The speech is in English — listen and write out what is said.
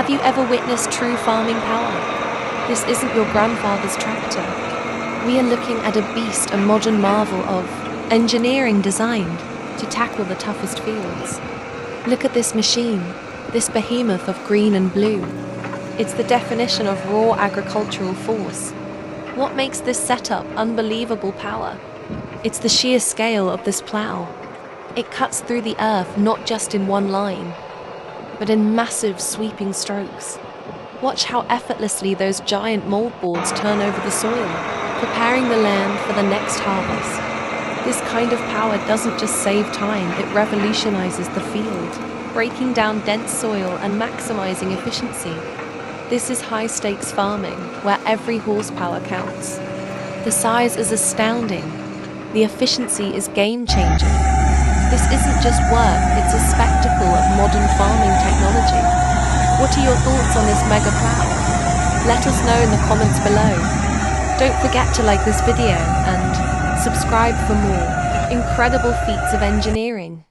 Have you ever witnessed true farming power? This isn't your grandfather's tractor. We are looking at a beast, a modern marvel of engineering designed to tackle the toughest fields. Look at this machine, this behemoth of green and blue. It's the definition of raw agricultural force. What makes this setup unbelievable power? It's the sheer scale of this plow. It cuts through the earth not just in one line, but in massive sweeping strokes. Watch how effortlessly those giant moldboards turn over the soil, preparing the land for the next harvest. This kind of power doesn't just save time, it revolutionizes the field, breaking down dense soil and maximizing efficiency. This is high-stakes farming, where every horsepower counts. The size is astounding. The efficiency is game-changing. This isn't just work, it's a spectacle of modern farming technology. What are your thoughts on this mega plow? Let us know in the comments below. Don't forget to like this video and subscribe for more incredible feats of engineering.